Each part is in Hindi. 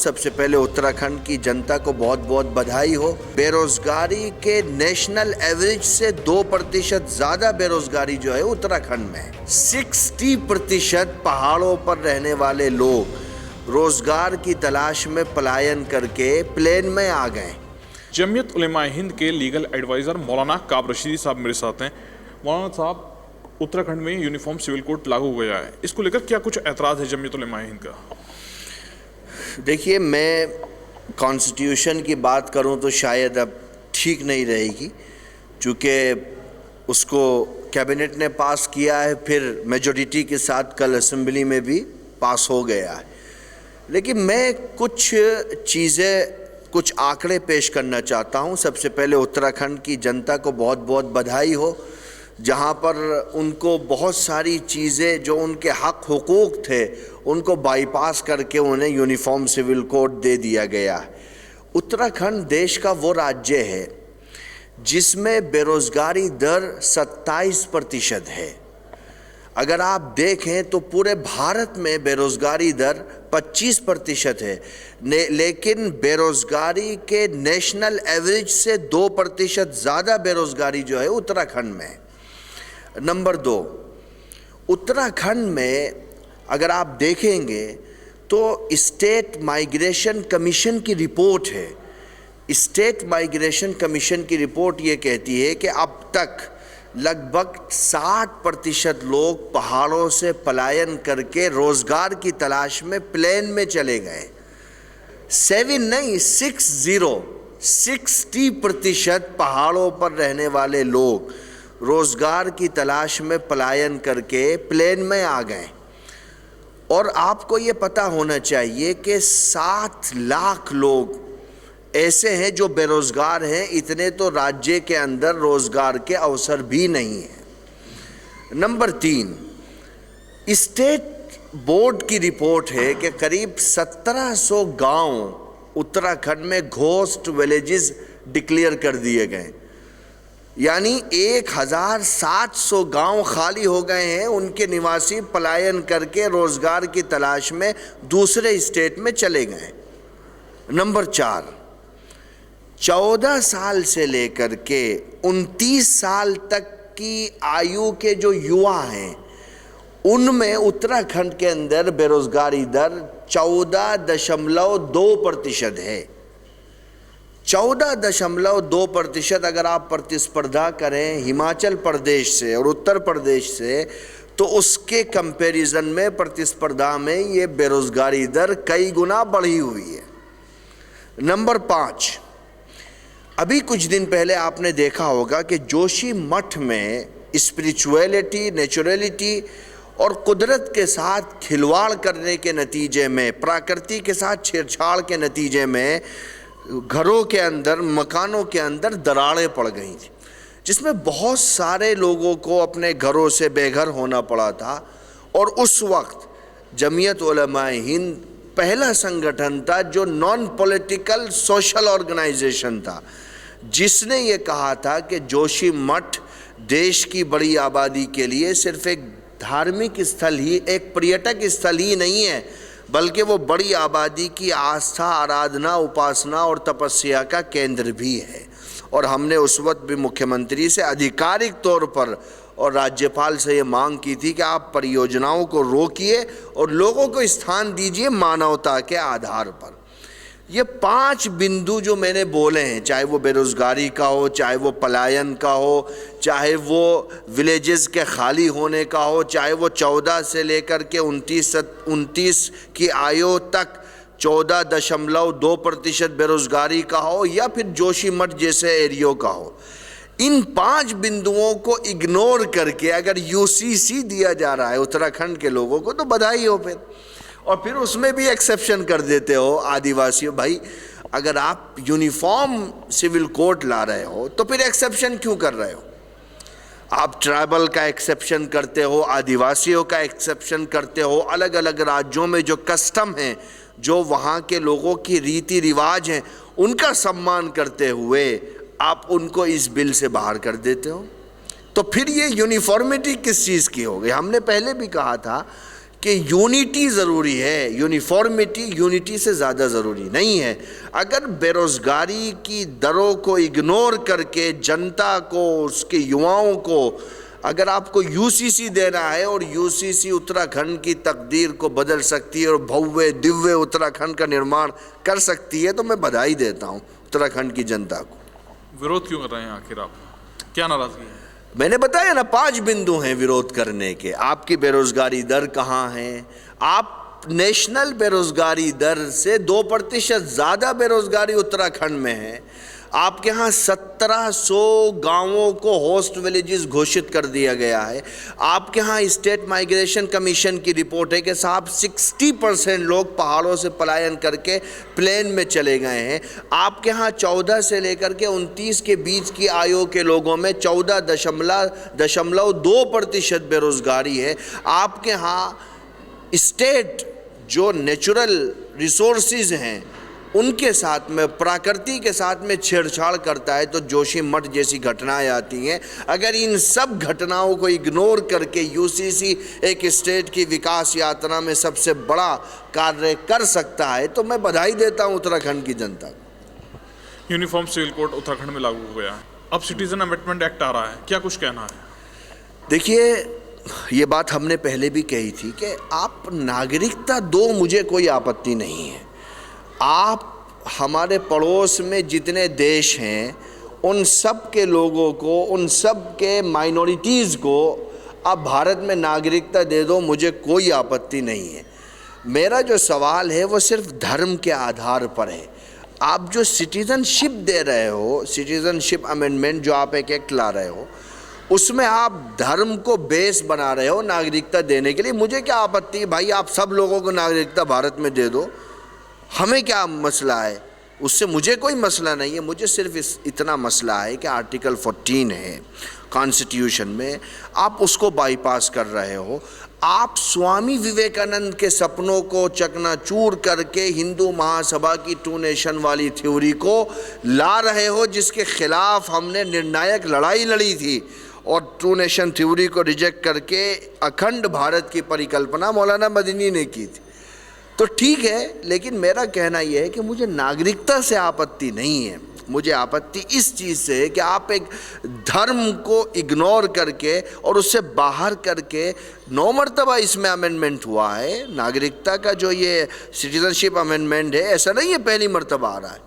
सबसे पहले उत्तराखंड की जनता को बहुत बहुत बधाई हो। बेरोजगारी के नेशनल एवरेज से 2% ज्यादा बेरोजगारी जो है उत्तराखंड में है। 60% पहाड़ों पर रहने वाले लोग रोजगार की तलाश में पलायन करके प्लेन में आ गए। जमीयत उलेमा हिंद के लीगल एडवाइज़र मौलाना काब रशीदी साहब मेरे साथ हैं। मौलाना साहब, उत्तराखंड में यूनिफॉर्म सिविल कोड लागू हो गया है, इसको लेकर क्या कुछ ऐतराज़ है जमीयत उलेमा हिंद का? देखिए, मैं कॉन्स्टिट्यूशन की बात करूं तो शायद अब ठीक नहीं रहेगी, चूँकि उसको कैबिनेट ने पास किया है, फिर मेजॉरिटी के साथ कल असेंबली में भी पास हो गया है। लेकिन मैं कुछ चीज़ें, कुछ आंकड़े पेश करना चाहता हूं। सबसे पहले उत्तराखंड की जनता को बहुत बहुत बधाई हो, जहां पर उनको बहुत सारी चीज़ें जो उनके हक हुकूक थे उनको बाईपास करके उन्हें यूनिफॉर्म सिविल कोड दे दिया गया है। उत्तराखंड देश का वो राज्य है जिसमें बेरोज़गारी दर 27% है। अगर आप देखें तो पूरे भारत में बेरोज़गारी दर 25% है, लेकिन बेरोज़गारी के नेशनल एवरेज से 2% ज़्यादा बेरोज़गारी जो है उत्तराखंड में है। नंबर 2, उत्तराखंड में अगर आप देखेंगे तो स्टेट माइग्रेशन कमीशन की रिपोर्ट है। स्टेट माइग्रेशन कमीशन की रिपोर्ट ये कहती है कि अब तक लगभग 60% लोग पहाड़ों से पलायन करके रोज़गार की तलाश में प्लेन में चले गए। 7 नहीं, 60% पहाड़ों पर रहने वाले लोग रोज़गार की तलाश में पलायन करके प्लेन में आ गए। और आपको ये पता होना चाहिए कि 7 लाख लोग ऐसे हैं जो बेरोज़गार हैं। इतने तो राज्य के अंदर रोज़गार के अवसर भी नहीं हैं। नंबर 3, स्टेट बोर्ड की रिपोर्ट है कि करीब 1700 गांव उत्तराखंड में घोस्ट विलेजेस डिक्लेयर कर दिए गए, यानी 1700 गांव खाली हो गए हैं। उनके निवासी पलायन करके रोज़गार की तलाश में दूसरे स्टेट में चले गए। नंबर 4, 14 साल से लेकर के 29 साल तक की आयु के जो युवा हैं उनमें उत्तराखंड के अंदर बेरोज़गारी दर 14.2% है। 14.2%। अगर आप प्रतिस्पर्धा करें हिमाचल प्रदेश से और उत्तर प्रदेश से तो उसके कंपैरिजन में, प्रतिस्पर्धा में ये बेरोज़गारी दर कई गुना बढ़ी हुई है। नंबर 5, अभी कुछ दिन पहले आपने देखा होगा कि जोशी मठ में स्पिरिचुअलिटी, नेचुरलिटी और कुदरत के साथ खिलवाड़ करने के नतीजे में, प्रकृति के साथ छेड़छाड़ के नतीजे में घरों के अंदर, मकानों के अंदर दरारें पड़ गई थी, जिसमें बहुत सारे लोगों को अपने घरों से बेघर होना पड़ा था। और उस वक्त जमीयत उलेमा हिंद पहला संगठन था जो नॉन पॉलिटिकल सोशल ऑर्गेनाइजेशन था, जिसने ये कहा था कि जोशी मठ देश की बड़ी आबादी के लिए सिर्फ एक धार्मिक स्थल ही, एक पर्यटक स्थल ही नहीं है, बल्कि वो बड़ी आबादी की आस्था, आराधना, उपासना और तपस्या का केंद्र भी है। और हमने उस वक्त भी मुख्यमंत्री से आधिकारिक तौर पर और राज्यपाल से ये मांग की थी कि आप परियोजनाओं को रोकिए और लोगों को स्थान दीजिए मानवता के आधार पर। ये 5 बिंदु जो मैंने बोले हैं, चाहे वो बेरोज़गारी का हो, चाहे वो पलायन का हो, चाहे वो विलेजेस के खाली होने का हो, चाहे वो 14 से लेकर के 29 की आयु तक 14.2% बेरोज़गारी का हो, या फिर जोशी मठ जैसे एरियो का हो, इन 5 बिंदुओं को इग्नोर करके अगर यूसीसी दिया जा रहा है उत्तराखंड के लोगों को तो बधाई हो फिर। और फिर उसमें भी एक्सेप्शन कर देते हो आदिवासियों। भाई, अगर आप यूनिफॉर्म सिविल कोड ला रहे हो तो फिर एक्सेप्शन क्यों कर रहे हो? आप ट्राइबल का एक्सेप्शन करते हो, आदिवासियों का एक्सेप्शन करते हो, अलग अलग राज्यों में जो कस्टम हैं, जो वहाँ के लोगों की रीति रिवाज हैं, उनका सम्मान करते हुए आप उनको इस बिल से बाहर कर देते हो। तो फिर ये यूनिफॉर्मिटी किस चीज़ की हो गई? हमने पहले भी कहा था कि यूनिटी ज़रूरी है, यूनिफॉर्मिटी यूनिटी से ज़्यादा ज़रूरी नहीं है। अगर बेरोज़गारी की दरों को इग्नोर करके जनता को, उसके युवाओं को अगर आपको यूसीसी देना है और यूसीसी उत्तराखंड की तकदीर को बदल सकती है और भव्य दिव्य उत्तराखंड का निर्माण कर सकती है, तो मैं बधाई देता हूँ उत्तराखंड की जनता को। विरोध क्यों कर रहे हैं आखिर आप, क्या नाराजगी है? मैंने बताया ना, 5 बिंदु हैं विरोध करने के। आपकी बेरोजगारी दर कहाँ है? आप नेशनल बेरोजगारी दर से 2% ज़्यादा बेरोजगारी उत्तराखंड में है। आपके यहाँ 1700 गांवों को होस्ट विलेजेस घोषित कर दिया गया है। आपके यहाँ स्टेट माइग्रेशन कमीशन की रिपोर्ट है कि साहब 60% लोग पहाड़ों से पलायन करके प्लेन में चले गए हैं। आपके यहाँ 14 से लेकर के 29 के बीच की आयु के लोगों में 14.2% बेरोजगारी है। आपके यहाँ स्टेट जो नेचुरल रिसोर्सेज हैं उनके साथ में, प्रकृति के साथ में छेड़छाड़ करता है तो जोशीमठ जैसी घटनाएं आती हैं। अगर इन सब घटनाओं को इग्नोर करके यूसीसी एक स्टेट की विकास यात्रा में सबसे बड़ा कार्य कर सकता है, तो मैं बधाई देता हूं उत्तराखंड की जनता को। यूनिफॉर्म सिविल कोड उत्तराखंड में लागू हो गया है, अब सिटीजन अमेंडमेंट एक्ट आ रहा है, क्या कुछ कहना है? देखिए, ये बात हमने पहले भी कही थी कि आप नागरिकता दो, मुझे कोई आपत्ति नहीं है। आप हमारे पड़ोस में जितने देश हैं उन सब के लोगों को, उन सब के माइनॉरिटीज़ को आप भारत में नागरिकता दे दो, मुझे कोई आपत्ति नहीं है। मेरा जो सवाल है वो सिर्फ धर्म के आधार पर है। आप जो सिटीज़नशिप दे रहे हो, सिटीज़नशिप अमेंडमेंट जो आप एक एक्ट ला रहे हो, उसमें आप धर्म को बेस बना रहे हो नागरिकता देने के लिए। मुझे क्या आपत्ति है भाई, आप सब लोगों को नागरिकता भारत में दे दो, हमें क्या मसला है उससे? मुझे कोई मसला नहीं है। मुझे सिर्फ इतना मसला है कि आर्टिकल 14 है कॉन्स्टिट्यूशन में, आप उसको बाईपास कर रहे हो। आप स्वामी विवेकानंद के सपनों को चकनाचूर करके हिंदू महासभा की 2 नेशन वाली थ्योरी को ला रहे हो, जिसके खिलाफ हमने निर्णायक लड़ाई लड़ी थी और 2 नेशन थ्योरी को रिजेक्ट करके अखंड भारत की परिकल्पना मौलाना मदनी ने की थी। तो ठीक है, लेकिन मेरा कहना यह है कि मुझे नागरिकता से आपत्ति नहीं है। मुझे आपत्ति इस चीज़ से है कि आप एक धर्म को इग्नोर करके और उससे बाहर करके 9 मरतबा इसमें अमेंडमेंट हुआ है। नागरिकता का जो ये सिटीजनशिप अमेंडमेंट है, ऐसा नहीं है पहली मरतबा आ रहा है,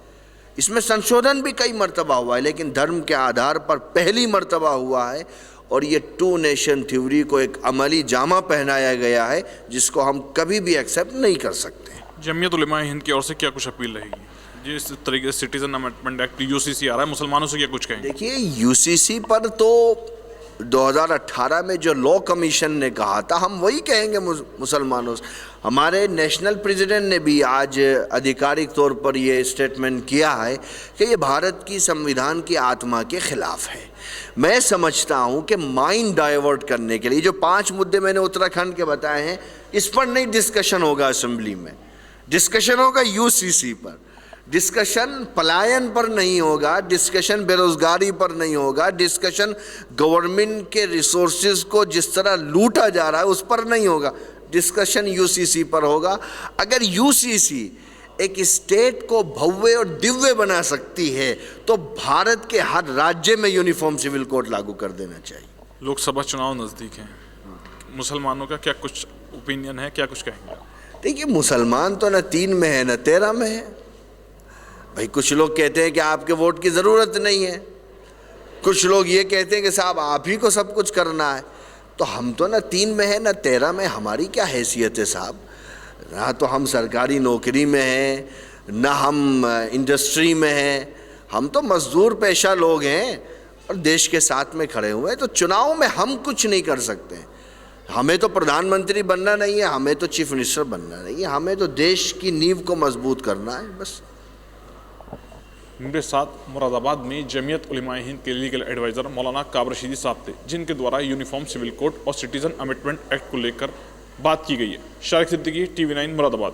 इसमें संशोधन भी कई मरतबा हुआ है, लेकिन धर्म के आधार पर पहली मरतबा हुआ है। और ये 2 नेशन थ्योरी को एक अमली जामा पहनाया गया है, जिसको हम कभी भी एक्सेप्ट नहीं कर सकते। जमीयत उलेमा हिंद की ओर से क्या कुछ अपील रहेगी? जिस तरीके से सिटीजन अमेंडमेंट एक्ट यूसीसी आ रहा है, मुसलमानों से क्या कुछ कहेंगे? देखिए, यूसीसी पर तो 2018 में जो लॉ कमीशन ने कहा था, हम वही कहेंगे मुसलमानों से। हमारे नेशनल प्रेसिडेंट ने भी आज आधिकारिक तौर पर ये स्टेटमेंट किया है कि ये भारत की संविधान की आत्मा के खिलाफ है। मैं समझता हूँ कि माइंड डाइवर्ट करने के लिए जो 5 मुद्दे मैंने उत्तराखंड के बताए हैं, इस पर नहीं डिस्कशन होगा असेंबली में, डिस्कशन होगा यूसीसी पर, डिस्कशन पलायन पर नहीं होगा, डिस्कशन बेरोजगारी पर नहीं होगा, डिस्कशन गवर्नमेंट के रिसोर्सेज को जिस तरह लूटा जा रहा है उस पर नहीं होगा, डिस्कशन यूसीसी पर होगा। अगर यूसीसी एक स्टेट को भव्य और दिव्य बना सकती है तो भारत के हर राज्य में यूनिफॉर्म सिविल कोड लागू कर देना चाहिए। लोकसभा चुनाव नज़दीक हैं, मुसलमानों का क्या कुछ ओपिनियन है, क्या कुछ कहेंगे? देखिए, मुसलमान तो न 3 में है न 13 में है भाई। कुछ लोग कहते हैं कि आपके वोट की ज़रूरत नहीं है, कुछ लोग ये कहते हैं कि साहब आप ही को सब कुछ करना है। तो हम तो न 3 में है न 13 में, हमारी क्या हैसियत है साहब? ना तो हम सरकारी नौकरी में हैं, ना हम इंडस्ट्री में हैं, हम तो मजदूर पेशा लोग हैं और देश के साथ में खड़े हुए हैं। तो चुनाव में हम कुछ नहीं कर सकते। हमें तो प्रधानमंत्री बनना नहीं है, हमें तो चीफ मिनिस्टर बनना नहीं है, हमें तो देश की नींव को मजबूत करना है बस। मेरे साथ मुरादाबाद में जमीयत उलेमा हिंद के लीगल एडवाइज़र मौलाना काब रशीदी साहब थे, जिनके द्वारा यूनिफॉर्म सिविल कोड और सिटीजन अमेंडमेंट एक्ट को लेकर बात की गई है। शारिक सिद्दीकी, TV9 मुरादाबाद।